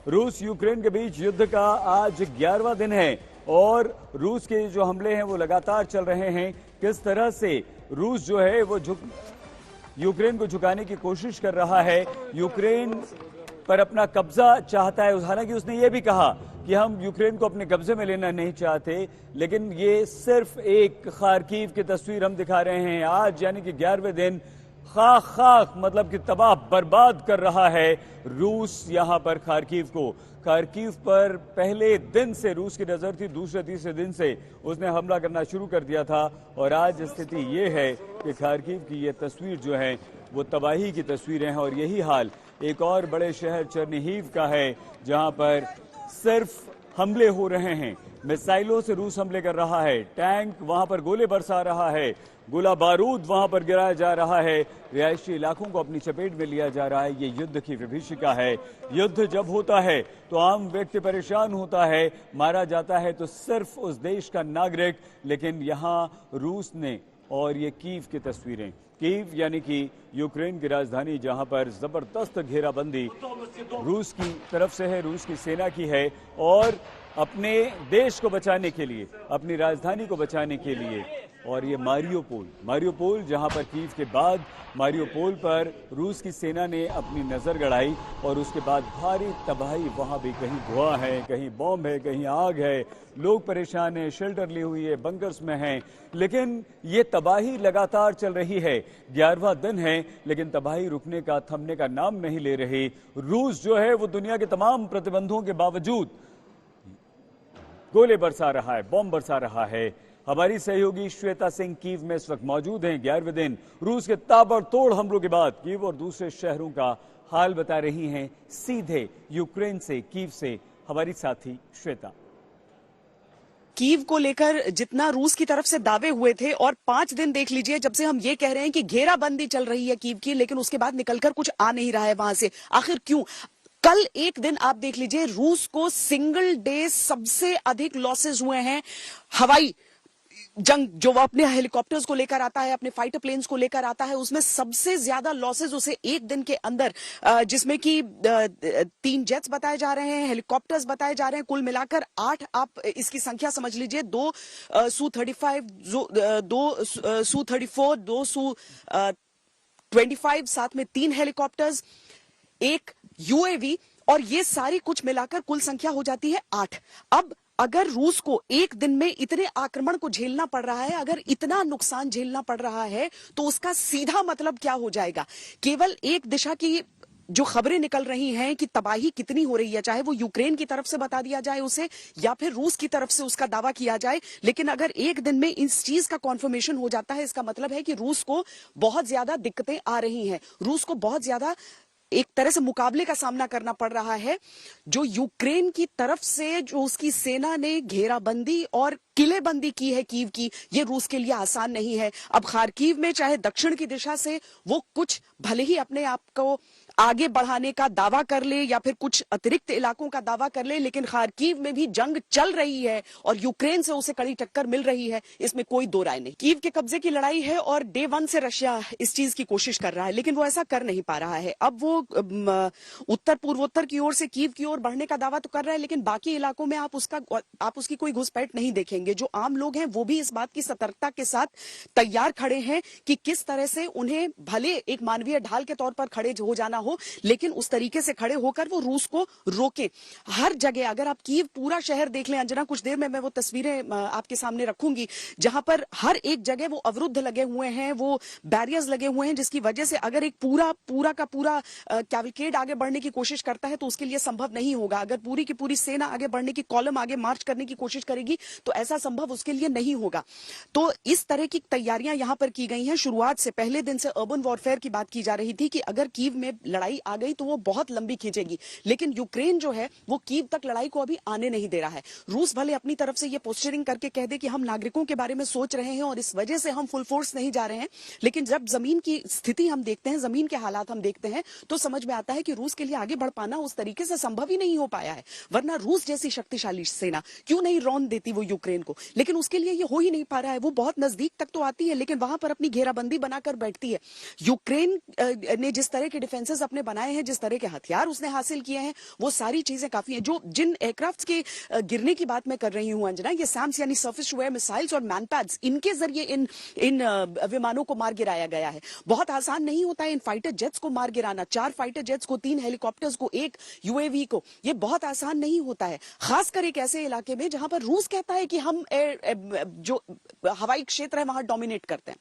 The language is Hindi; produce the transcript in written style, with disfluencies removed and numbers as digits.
रूस यूक्रेन के बीच युद्ध का आज 11वां दिन है और रूस के जो हमले हैं वो लगातार चल रहे हैं। किस तरह से रूस जो है वो यूक्रेन को झुकाने की कोशिश कर रहा है, यूक्रेन पर अपना कब्जा चाहता है। हालांकि उसने ये भी कहा कि हम यूक्रेन को अपने कब्जे में लेना नहीं चाहते, लेकिन ये सिर्फ एक खार्किव की तस्वीर हम दिखा रहे हैं। आज यानी कि 11वें दिन खाक मतलब कि तबाह बर्बाद कर रहा है रूस यहां पर खार्किव को। खार्किव पर पहले दिन से रूस की नजर थी, दूसरे तीसरे दिन से उसने हमला करना शुरू कर दिया था और आज स्थिति ये है कि खार्किव की ये तस्वीर जो है वो तबाही की तस्वीरें हैं। और यही हाल एक और बड़े शहर चर्निहिव का है, जहां पर सिर्फ हमले हो रहे हैं। मिसाइलों से रूस हमले कर रहा है, टैंक वहां पर गोले बरसा रहा है, गोला बारूद वहां पर गिराया जा रहा है, रिहायशी इलाकों को अपनी चपेट में लिया जा रहा है। ये युद्ध की विभीषिका है। युद्ध जब होता है तो आम व्यक्ति परेशान होता है, मारा जाता है तो सिर्फ उस देश का नागरिक। लेकिन यहां रूस ने, और ये कीव की तस्वीरें, कीव यानी कि यूक्रेन की राजधानी, जहां पर जबरदस्त घेराबंदी रूस की तरफ से है, रूस की सेना की है और अपने देश को बचाने के लिए, अपनी राजधानी को बचाने के लिए। और ये मारियोपोल जहां पर कीव के बाद मारियोपोल पर रूस की सेना ने अपनी नजर गड़ाई और उसके बाद भारी तबाही। वहां भी कहीं धुआं है, कहीं बॉम्ब है, कहीं आग है, लोग परेशान हैं, शेल्टर ली हुई है, बंकर्स में हैं। लेकिन ये तबाही लगातार चल रही है। 11वां दिन है लेकिन तबाही रुकने का, थमने का नाम नहीं ले रही। रूस जो है वो दुनिया के तमाम प्रतिबंधों के बावजूद गोले बरसा रहा है, बॉम्ब बरसा रहा है। हमारी सहयोगी श्वेता सिंह कीव में इस वक्त मौजूद हैं। 11वें दिन रूस के ताबड़तोड़ हमलों के बाद कीव और दूसरे शहरों का हाल बता रही हैं सीधे यूक्रेन से, कीव से हमारी साथी श्वेता। कीव को लेकर जितना रूस की तरफ से दावे हुए थे, और 5 दिन देख लीजिए जब से हम ये कह रहे हैं कि घेराबंदी चल रही है कीव की, लेकिन उसके बाद निकलकर कुछ आ नहीं रहा है वहां से। आखिर क्यों? कल एक दिन आप देख लीजिए, रूस को सिंगल डे सबसे अधिक लॉसेस हुए हैं। हवाई जंग जो वो अपने हेलीकॉप्टर्स को लेकर आता है, अपने फाइटर प्लेन्स को लेकर आता है, उसमें सबसे ज्यादा लॉसेस उसे एक दिन के अंदर, जिसमें कि 3 जेट्स बताए जा रहे हैं, हेलीकॉप्टर्स बताए जा रहे हैं, कुल मिलाकर 8 आप इसकी संख्या समझ लीजिए। 2 Su-35, 2 Su-34, 2 Su-25, साथ में 3 हेलीकॉप्टर्स, 1 यूएवी, और ये सारी कुछ मिलाकर कुल संख्या हो जाती है 8। अब अगर रूस को एक दिन में इतने आक्रमण को झेलना पड़ रहा है, अगर इतना नुकसान झेलना पड़ रहा है, तो उसका सीधा मतलब क्या हो जाएगा? केवल एक दिशा की जो खबरें निकल रही हैं कि तबाही कितनी हो रही है, चाहे वो यूक्रेन की तरफ से बता दिया जाए उसे या फिर रूस की तरफ से उसका दावा किया जाए, लेकिन अगर एक दिन में इस चीज का कॉन्फर्मेशन हो जाता है, इसका मतलब है कि रूस को बहुत ज्यादा दिक्कतें आ रही हैं, रूस को बहुत ज्यादा एक तरह से मुकाबले का सामना करना पड़ रहा है। जो यूक्रेन की तरफ से जो उसकी सेना ने घेराबंदी और किलेबंदी की है कीव की, ये रूस के लिए आसान नहीं है। अब खार्किव में चाहे दक्षिण की दिशा से वो कुछ भले ही अपने आप को आगे बढ़ाने का दावा कर ले या फिर कुछ अतिरिक्त इलाकों का दावा कर ले, लेकिन खार्किव में भी जंग चल रही है और यूक्रेन से उसे कड़ी टक्कर मिल रही है, इसमें कोई दो राय नहीं। कीव के कब्जे की लड़ाई है और डे 1 से रशिया इस चीज की कोशिश कर रहा है, लेकिन वो ऐसा कर नहीं पा रहा है। अब वो उत्तर पूर्वोत्तर की ओर से कीव की ओर बढ़ने का दावा तो कर रहा है, लेकिन बाकी इलाकों में आप उसकी कोई घुसपैठ नहीं देखेंगे। जो आम लोग हैं वो भी इस बात की सतर्कता के साथ तैयार खड़े हैं कि किस तरह से उन्हें भले एक मानवीय ढाल के तौर पर खड़े हो जाना हो, लेकिन उस तरीके से खड़े होकर वो रूस को रोके। हर जगह अगर आप कीव पूरा शहर देख लें अंजना, कुछ देर में मैं वो तस्वीरें आपके सामने रखूंगी, जहां पर हर एक जगह वो अवरुद्ध लगे हुए हैं, वो बैरियर्स लगे हुए हैं, जिसकी वजह से अगर एक पूरा का पूरा कैवलकेड आगे बढ़ने की कोशिश करता है तो उसके लिए संभव नहीं होगा। अगर पूरी की पूरी सेना आगे बढ़ने की, कॉलम आगे मार्च करने की कोशिश करेगी तो ऐसा संभव उसके लिए नहीं होगा। तो इस तरह की तैयारियां यहां पर की गई हैं। शुरुआत से, पहले दिन से अर्बन वॉरफेयर की बात की जा रही थी कि अगर कीव में लड़ाई आ गई तो वो बहुत लंबी खींचेगी, लेकिन यूक्रेन जो है वो कीव तक लड़ाई को अभी आने नहीं दे रहा है। रूस भले अपनी तरफ से ये पोस्टरिंग करके कह दे कि हम नागरिकों के बारे में सोच रहे हैं और इस वजह से हम फुल फोर्स नहीं जा रहे हैं, लेकिन जब जमीन की स्थिति हम देखते हैं, जमीन के हालात हम देखते हैं, तो समझ में आता है कि रूस के लिए आगे बढ़ पाना उस तरीके से संभव ही नहीं हो पाया है। वरना रूस जैसी शक्तिशाली सेना क्यों नहीं रौंद देती वो यूक्रेन को, लेकिन उसके लिए ये हो ही नहीं पा रहा है। वो बहुत नजदीक तक तो आती है, लेकिन वहां पर अपनी घेराबंदी बनाकर बैठती है। यूक्रेन ने जिस तरह के डिफेंसेस अपने बनाए हैं, जिस तरह के हथियार उसने हासिल किए हैं, वो सारी चीजें काफी हैं। जो जिन एयरक्राफ्ट के गिरने की बात मैं कर रही हूं अंजना, ये सैम्स यानी सर्फेस टू एयर मिसाइल्स और मैनपैड्स, इनके जरिए इन विमानों को मार गिराया गया है। बहुत आसान नहीं होता है इन फाइटर जेट्स को मार गिराना, 4 फाइटर जेट्स को, 3 हेलीकॉप्टर्स को, 1 यूएवी को, ये बहुत आसान नहीं होता है, खासकर एक ऐसे इलाके में जहां पर रूस कहता है कि हम जो हवाई क्षेत्र है वहां डोमिनेट करते हैं।